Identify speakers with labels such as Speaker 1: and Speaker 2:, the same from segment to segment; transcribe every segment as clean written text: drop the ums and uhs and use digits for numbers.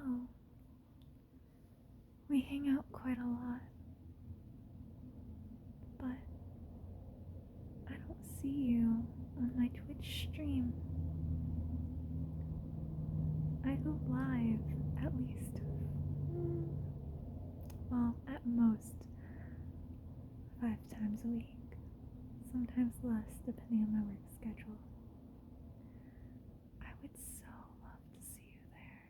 Speaker 1: know. We hang out quite a lot, but I don't see you on my Twitch stream. I go live at least, well, at most 5 times a week, sometimes less depending on my work schedule. I would so love to see you there.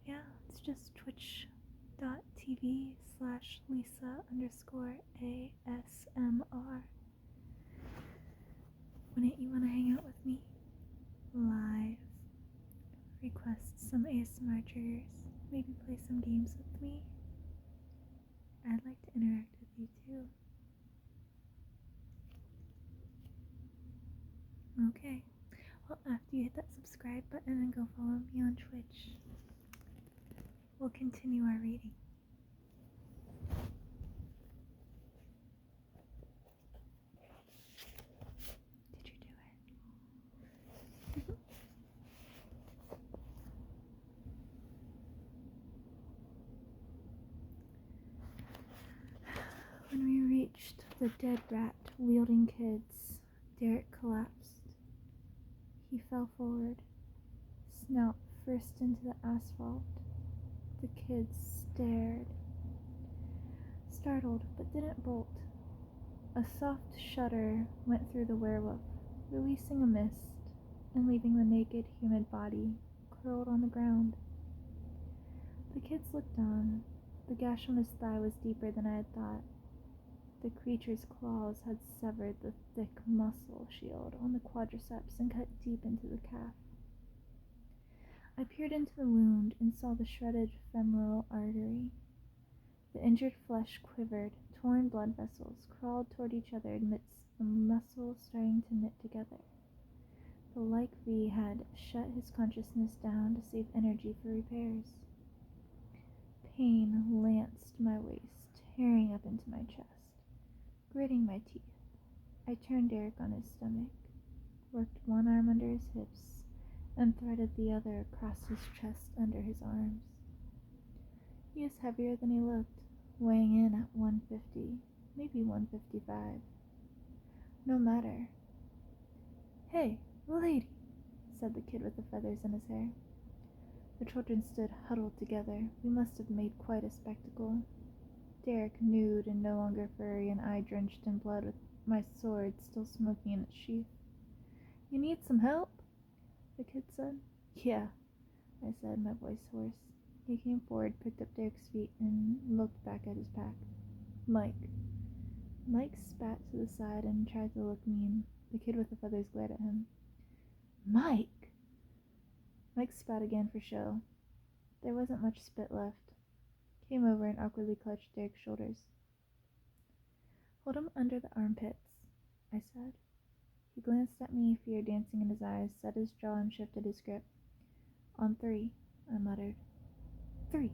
Speaker 1: Yeah, it's just twitch.tv/Lisa_ASMR. Wouldn't you want to hang out with me? Live. Request some ASMR triggers. Maybe play some games with me. I'd like to interact with you too. Okay. Well, after you hit that subscribe button and go follow me on Twitch, we'll continue our reading. Did you do it? When we reached the dead rat wielding kids, Derek collapsed. He fell forward, snout first into the asphalt. The kids stared, startled but didn't bolt. A soft shudder went through the werewolf, releasing a mist and leaving the naked, humid body curled on the ground. The kids looked on. The gash on his thigh was deeper than I had thought. The creature's claws had severed the thick muscle shield on the quadriceps and cut deep into the calf. I peered into the wound and saw the shredded femoral artery. The injured flesh quivered, torn blood vessels crawled toward each other amidst the muscle starting to knit together. The like V had shut his consciousness down to save energy for repairs. Pain lanced my waist, tearing up into my chest. Gritting my teeth, I turned Derek on his stomach, worked one arm under his hips, and threaded the other across his chest under his arms. He is heavier than he looked, weighing in at 150, maybe 155. No matter. "Hey, lady," said the kid with the feathers in his hair. The children stood huddled together. We must have made quite a spectacle. Derek, nude and no longer furry, and I drenched in blood with my sword still smoking in its sheath. "You need some help?" the kid said. "Yeah," I said, my voice hoarse. He came forward, picked up Derek's feet, and looked back at his pack. "Mike." Mike spat to the side and tried to look mean. The kid with the feathers glared at him. "Mike!" Mike spat again for show. There wasn't much spit left. Came over and awkwardly clutched Derek's shoulders. "Hold him under the armpits," I said. He glanced at me, fear dancing in his eyes, set his jaw and shifted his grip. "On 3, I muttered. 3.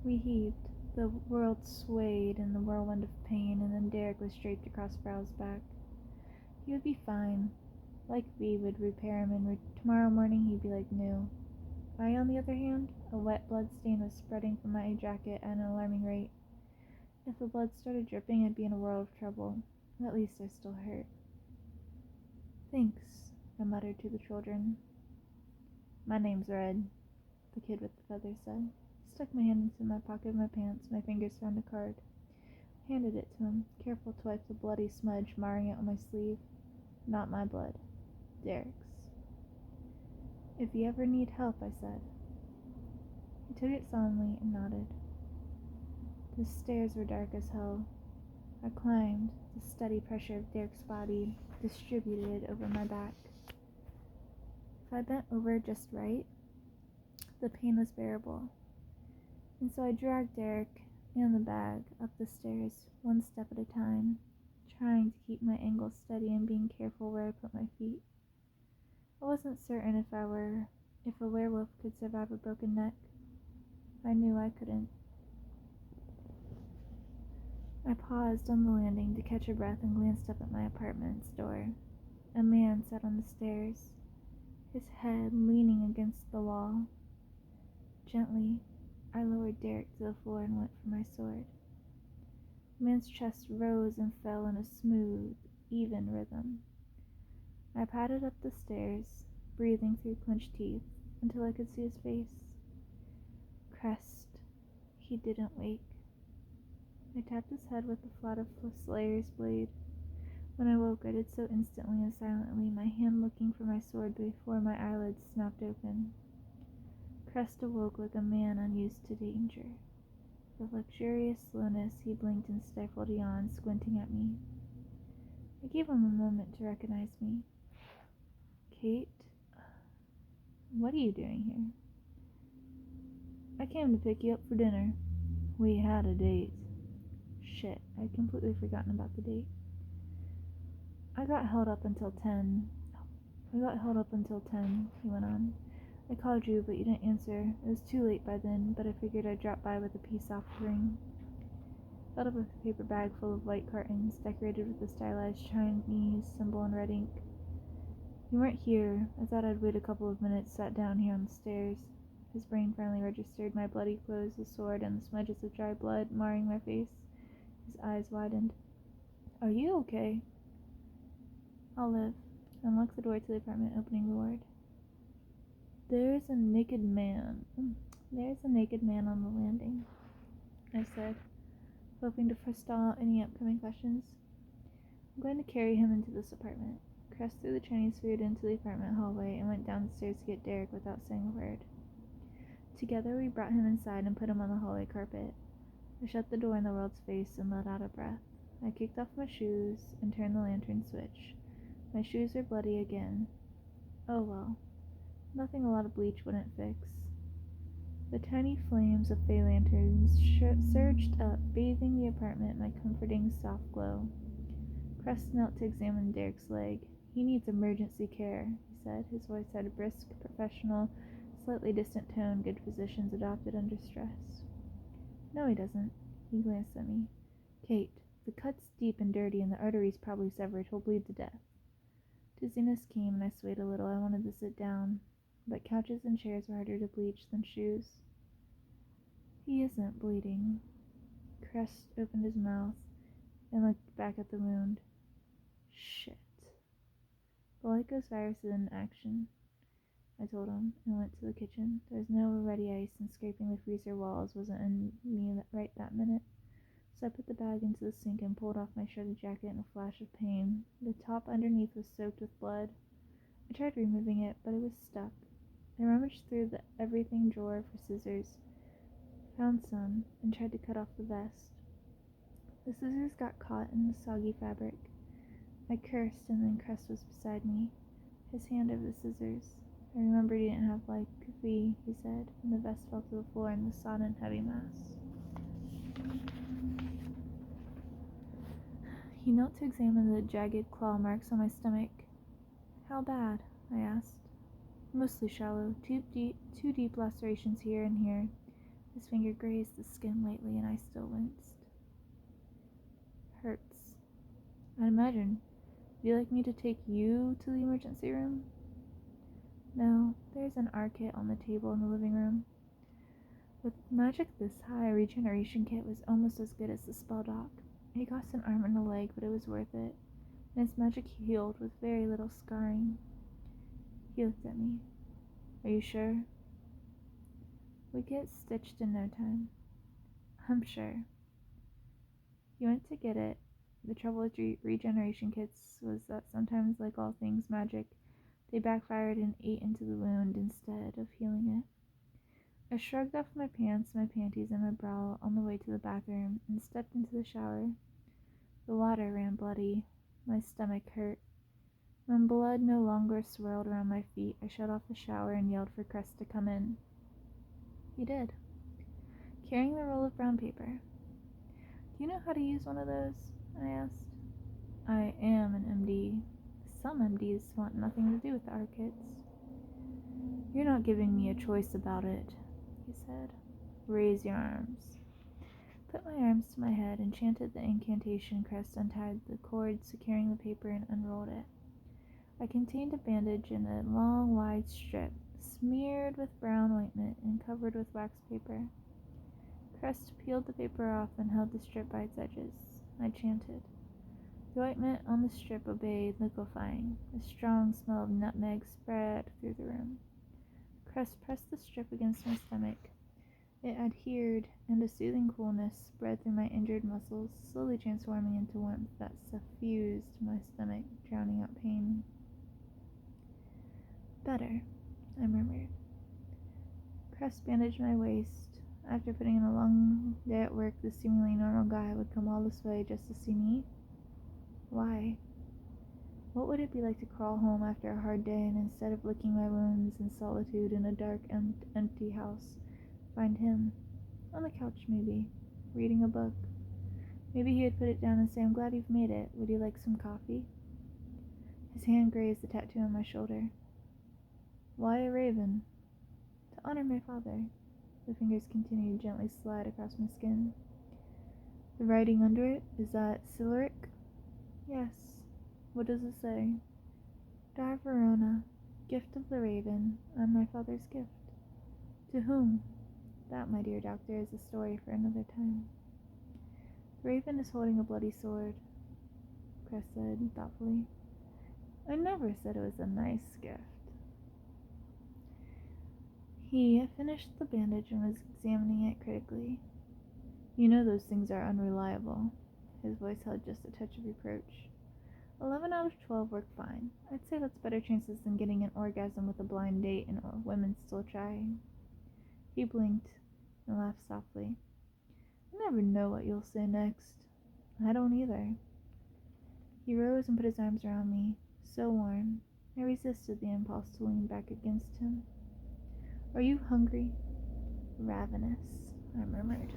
Speaker 1: We heaved. The world swayed in the whirlwind of pain, and then Derek was draped across Frow's back. He would be fine. Like V would repair him, and tomorrow morning he'd be like new. I, on the other hand, a wet blood stain was spreading from my jacket at an alarming rate. If the blood started dripping, I'd be in a world of trouble. At least I still hurt. "Thanks," I muttered to the children. "My name's Red," the kid with the feathers said. I stuck my hand into my pocket of my pants. My fingers found a card. I handed it to him, careful to wipe the bloody smudge marring it on my sleeve. Not my blood. Derek's. "If you ever need help," I said. He took it solemnly and nodded. The stairs were dark as hell. I climbed, the steady pressure of Derek's body distributed over my back. If I bent over just right, the pain was bearable. And so I dragged Derek and the bag up the stairs, one step at a time, trying to keep my angle steady and being careful where I put my feet. I wasn't certain if a werewolf could survive a broken neck. I knew I couldn't. I paused on the landing to catch a breath and glanced up at my apartment's door. A man sat on the stairs, his head leaning against the wall. Gently, I lowered Derek to the floor and went for my sword. The man's chest rose and fell in a smooth, even rhythm. I padded up the stairs, breathing through clenched teeth, until I could see his face. Crest. He didn't wake. I tapped his head with the flat of the Slayer's blade. When I woke, I did so instantly and silently, my hand looking for my sword before my eyelids snapped open. Crest awoke like a man unused to danger. With luxurious slowness, he blinked and stifled a yawn, squinting at me. I gave him a moment to recognize me. Kate? What are you doing here? I came to pick you up for dinner. We had a date. Shit, I'd completely forgotten about the date. I got held up until 10, he went on. I called you, but you didn't answer. It was too late by then, but I figured I'd drop by with a peace offering. Filled up with a paper bag full of white cartons, decorated with a stylized Chinese symbol in red ink. You weren't here. I thought I'd wait a couple of minutes, sat down here on the stairs. His brain finally registered my bloody clothes, the sword, and the smudges of dry blood marring my face. His eyes widened. Are you okay? I'll live. Unlocked the door to the apartment, opening the ward. There's a naked man on the landing, I said, hoping to forestall any upcoming questions. I'm going to carry him into this apartment. Crest threw the Chinese food into the apartment hallway and went downstairs to get Derek without saying a word. Together we brought him inside and put him on the hallway carpet. I shut the door in the world's face and let out a breath. I kicked off my shoes and turned the lantern switch. My shoes were bloody again. Oh well. Nothing a lot of bleach wouldn't fix. The tiny flames of fey lanterns surged up, bathing the apartment in a comforting soft glow. Crest knelt to examine Derek's leg. He needs emergency care, he said. His voice had a brisk, professional, slightly distant tone good physicians adopted under stress. No, he doesn't. He glanced at me. Kate, the cut's deep and dirty and the artery's probably severed. He'll bleed to death. Dizziness came and I swayed a little. I wanted to sit down, but couches and chairs were harder to bleach than shoes. He isn't bleeding. Crest opened his mouth and looked back at the wound. Shit. The Lycos virus is in action, I told him, and went to the kitchen. There was no ready ice, and scraping the freezer walls wasn't in me right that minute. So I put the bag into the sink and pulled off my shredded jacket in a flash of pain. The top underneath was soaked with blood. I tried removing it, but it was stuck. I rummaged through the everything drawer for scissors, found some, and tried to cut off the vest. The scissors got caught in the soggy fabric. I cursed, and then Crest was beside me, his hand over the scissors. I remembered he didn't have Lofi, he said, and the vest fell to the floor in the sodden, heavy mass. He knelt to examine the jagged claw marks on my stomach. How bad? I asked. Mostly shallow, too deep lacerations here and here. His finger grazed the skin lightly, and I still winced. Hurts. I'd imagine. Would you like me to take you to the emergency room? No, there's an R kit on the table in the living room. With magic this high, a regeneration kit was almost as good as the spell doc. It cost an arm and a leg, but it was worth it, and its magic healed with very little scarring. He looked at me. Are you sure? We get stitched in no time. I'm sure. He went to get it. The trouble with regeneration kits was that sometimes, like all things magic, they backfired and ate into the wound instead of healing it. I shrugged off my pants, my panties, and my bra on the way to the bathroom and stepped into the shower. The water ran bloody. My stomach hurt. When blood no longer swirled around my feet, I shut off the shower and yelled for Crest to come in. He did, carrying the roll of brown paper. Do you know how to use one of those? I asked. I am an MD. Some MDs want nothing to do with the R kits. You're not giving me a choice about it, he said. Raise your arms. Put my arms to my head and chanted the incantation. Crest untied the cord securing the paper and unrolled it. I contained a bandage in a long, wide strip, smeared with brown ointment and covered with wax paper. Crest peeled the paper off and held the strip by its edges. I chanted. The ointment on the strip obeyed, liquefying. A strong smell of nutmeg spread through the room. Crest pressed the strip against my stomach. It adhered, and a soothing coolness spread through my injured muscles, slowly transforming into warmth that suffused my stomach, drowning out pain. Better, I murmured. Crest bandaged my waist. After putting in a long day at work, this seemingly normal guy would come all this way just to see me? Why? What would it be like to crawl home after a hard day and instead of licking my wounds in solitude in a dark and empty house, find him? On the couch, maybe, reading a book. Maybe he would put it down and say, "I'm glad you've made it. Would you like some coffee?" His hand grazed the tattoo on my shoulder. Why a raven? To honor my father. The fingers continued to gently slide across my skin. The writing under it, is that Cyrillic? Yes. What does it say? Dar Verona, gift of the raven, I'm my father's gift. To whom? That, my dear doctor, is a story for another time. The raven is holding a bloody sword, Cress said thoughtfully. I never said it was a nice gift. He finished the bandage and was examining it critically. You know those things are unreliable. His voice held just a touch of reproach. 11 out of 12 work fine. I'd say that's better chances than getting an orgasm with a blind date and women still trying. He blinked and laughed softly. I never know what you'll say next. I don't either. He rose and put his arms around me, so warm. I resisted the impulse to lean back against him. Are you hungry? Ravenous, I murmured.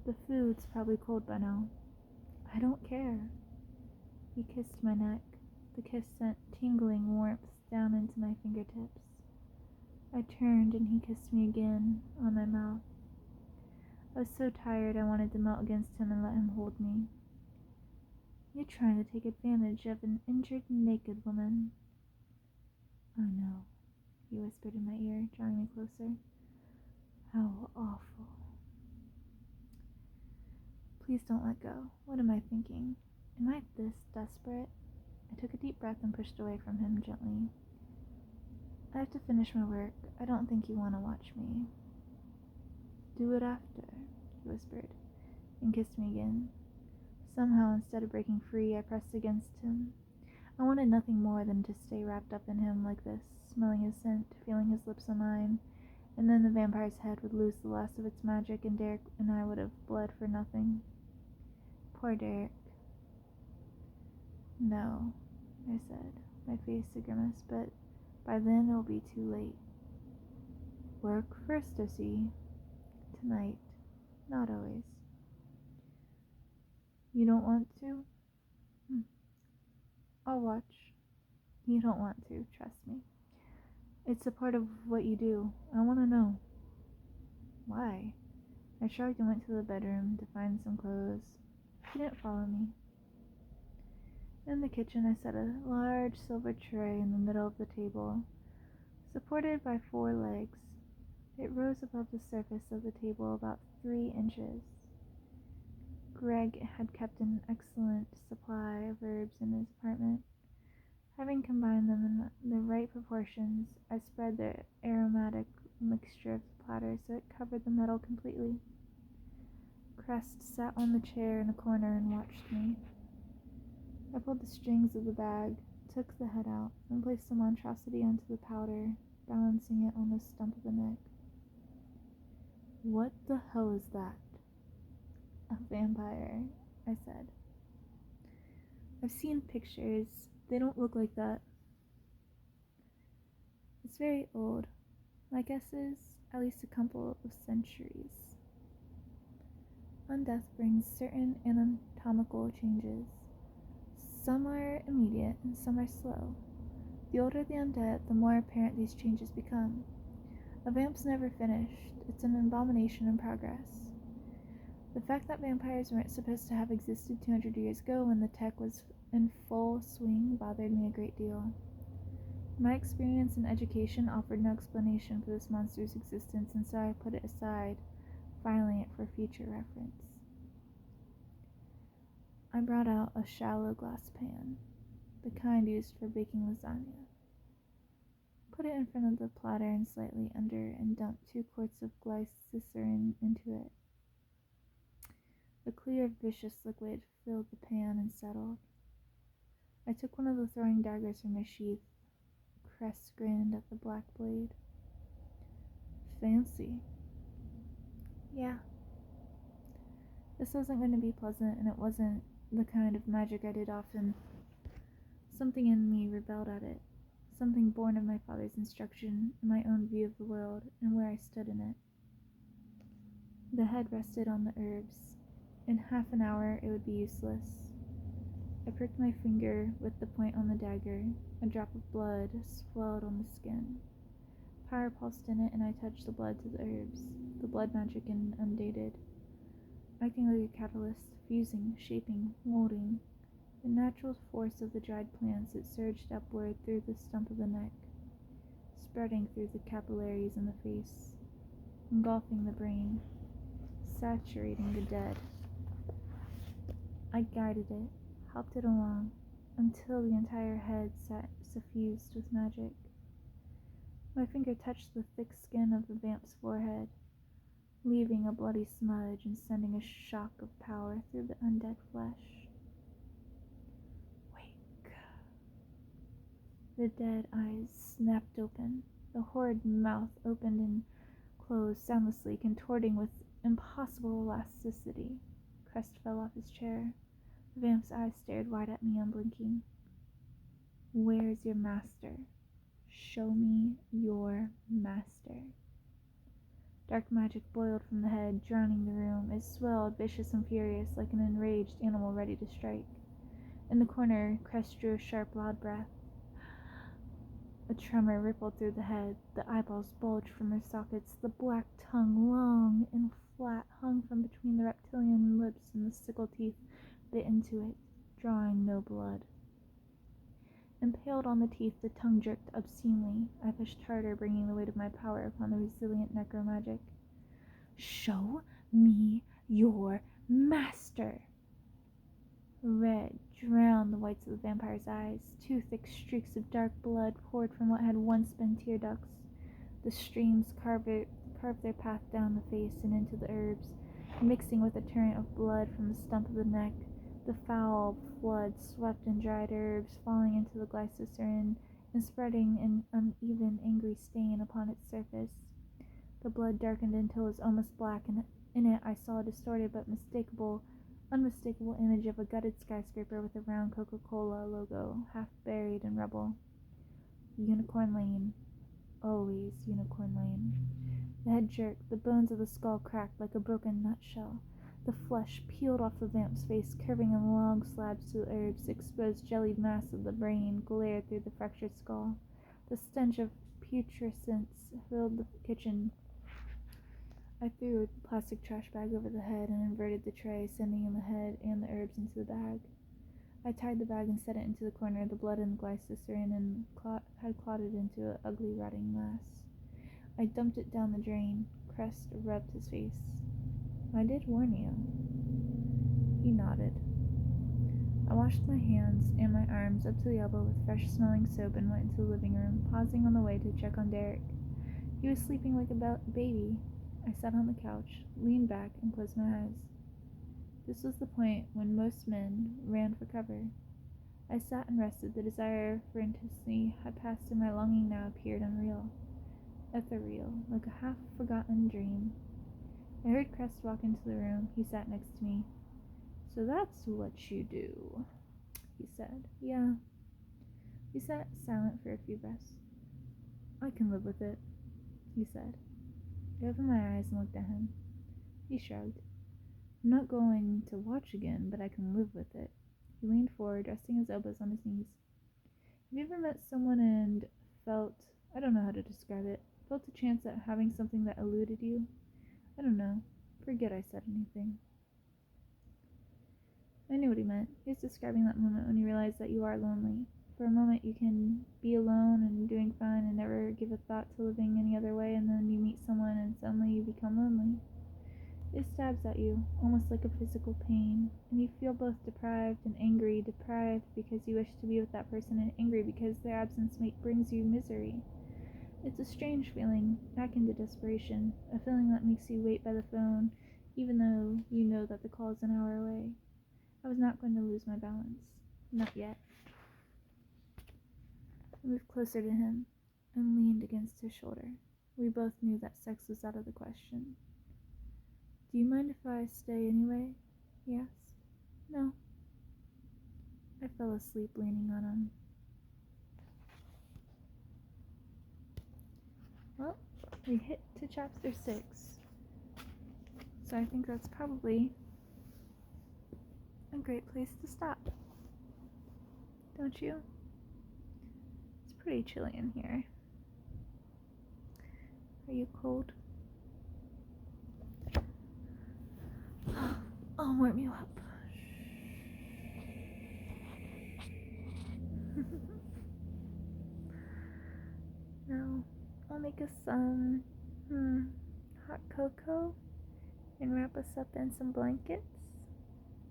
Speaker 1: The food's probably cold by now. I don't care. He kissed my neck. The kiss sent tingling warmth down into my fingertips. I turned and he kissed me again on my mouth. I was so tired I wanted to melt against him and let him hold me. You're trying to take advantage of an injured, naked woman. I know, he whispered in my ear, drawing me closer. How awful. Please don't let go. What am I thinking? Am I this desperate? I took a deep breath and pushed away from him gently. I have to finish my work. I don't think you want to watch me. Do it after, he whispered, and kissed me again. Somehow, instead of breaking free, I pressed against him. I wanted nothing more than to stay wrapped up in him like this, smelling his scent, feeling his lips on mine, and then the vampire's head would lose the last of its magic and Derek and I would have bled for nothing. Poor Derek. No, I said, my face a grimace, but by then it'll be too late. Work first, Ossie. Tonight, not always. You don't want to? I'll watch. You don't want to, trust me. It's a part of what you do. I want to know. Why? I shrugged and went to the bedroom to find some clothes. He didn't follow me. In the kitchen, I set a large silver tray in the middle of the table, supported by 4 legs. It rose above the surface of the table about 3 inches. Greg had kept an excellent supply of herbs in his apartment. Having combined them in the right proportions, I spread the aromatic mixture of the platter so it covered the metal completely. Crest sat on the chair in a corner and watched me. I pulled the strings of the bag, took the head out, and placed the monstrosity onto the powder, balancing it on the stump of the neck. What the hell is that? A vampire, I said. I've seen pictures. They don't look like that. It's very old. My guess is at least a couple of centuries. Undeath brings certain anatomical changes. Some are immediate and some are slow. The older the undead, the more apparent these changes become. A vamp's never finished. It's an abomination in progress. The fact that vampires weren't supposed to have existed 200 years ago when the tech was in full swing bothered me a great deal. My experience and education offered no explanation for this monster's existence, and so I put it aside, filing it for future reference. I brought out a shallow glass pan, the kind used for baking lasagna. Put it in front of the platter and slightly under, and dumped 2 quarts of glycerin into it. A clear, vicious liquid filled the pan and settled. I took one of the throwing daggers from my sheath. Cress grinned at the black blade. Fancy. Yeah. This wasn't going to be pleasant, and it wasn't the kind of magic I did often. Something in me rebelled at it. Something born of my father's instruction and my own view of the world and where I stood in it. The head rested on the herbs. In half an hour it would be useless. I pricked my finger with the point on the dagger. A drop of blood swelled on the skin. Power pulsed in it, and I touched the blood to the herbs, the blood magic and undated, acting like a catalyst, fusing, shaping, molding. The natural force of the dried plants, it surged upward through the stump of the neck, spreading through the capillaries in the face, engulfing the brain, saturating the dead. I guided it, helped it along, until the entire head sat suffused with magic. My finger touched the thick skin of the vamp's forehead, leaving a bloody smudge and sending a shock of power through the undead flesh. Wake. The dead eyes snapped open, the horrid mouth opened and closed soundlessly, contorting with impossible elasticity. Crest fell off his chair. The vamp's eyes stared wide at me, unblinking. Where's your master? Show me your master. Dark magic boiled from the head, drowning the room. It swelled, vicious and furious, like an enraged animal ready to strike. In the corner, Crest drew a sharp, loud breath. A tremor rippled through the head. The eyeballs bulged from their sockets. The black tongue, long and flat, hung from between the reptilian lips, and the sickle teeth bit into it, drawing no blood. Impaled on the teeth, the tongue jerked obscenely. I pushed harder, bringing the weight of my power upon the resilient necromagic. Show me your master! Red drowned the whites of the vampire's eyes. 2 thick streaks of dark blood poured from what had once been tear ducts. The streams carved their path down the face and into the herbs, mixing with a torrent of blood from the stump of the neck. The foul flood swept in dried herbs, falling into the glycerin and spreading an uneven, angry stain upon its surface. The blood darkened until it was almost black, and in it I saw a distorted but unmistakable image of a gutted skyscraper with a round Coca-Cola logo, half buried in rubble. Unicorn Lane. Always Unicorn Lane. The head jerked, the bones of the skull cracked like a broken nutshell. The flesh peeled off the vamp's face, curving in long slabs to the herbs. The exposed jellied mass of the brain glared through the fractured skull. The stench of putrescence filled the kitchen. I threw a plastic trash bag over the head and inverted the tray, sending in the head and the herbs into the bag. I tied the bag and set it into the corner. The blood and glycerin had clotted into an ugly, rotting mass. I dumped it down the drain. Crest rubbed his face. I did warn you. He nodded. I washed my hands and my arms up to the elbow with fresh-smelling soap and went into the living room, pausing on the way to check on Derek. He was sleeping like a baby. I sat on the couch, leaned back, and closed my eyes. This was the point when most men ran for cover. I sat and rested. The desire for intimacy had passed, and my longing now appeared unreal, ethereal, like a half-forgotten dream. I heard Crest walk into the room. He sat next to me. So that's what you do, he said. Yeah. We sat silent for a few breaths. I can live with it, he said. I opened my eyes and looked at him. He shrugged. I'm not going to watch again, but I can live with it. He leaned forward, resting his elbows on his knees. Have you ever met someone and felt, I don't know how to describe it, felt a chance at having something that eluded you? I don't know. Forget I said anything. I knew what he meant. He was describing that moment when you realize that you are lonely. For a moment you can be alone and doing fine and never give a thought to living any other way, and then you meet someone and suddenly you become lonely. It stabs at you, almost like a physical pain, and you feel both deprived and angry. Deprived because you wish to be with that person, and angry because their absence brings you misery. It's a strange feeling, akin to desperation, a feeling that makes you wait by the phone, even though you know that the call is an hour away. I was not going to lose my balance. Not yet. I moved closer to him and leaned against his shoulder. We both knew that sex was out of the question. Do you mind if I stay anyway? He asked. No. I fell asleep leaning on him. Well, we hit to chapter 6. So I think that's probably a great place to stop. Don't you? It's pretty chilly in here. Are you cold? I'll warm you up. No, I'll make us some hot cocoa and wrap us up in some blankets.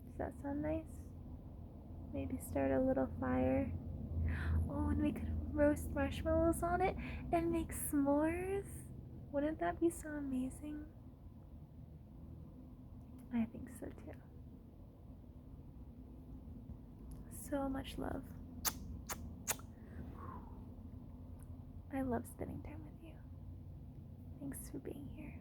Speaker 1: Does that sound nice? Maybe start a little fire. Oh, and we could roast marshmallows on it and make s'mores. Wouldn't that be so amazing? I think so too. So much love. I love spending time with you. Thanks for being here.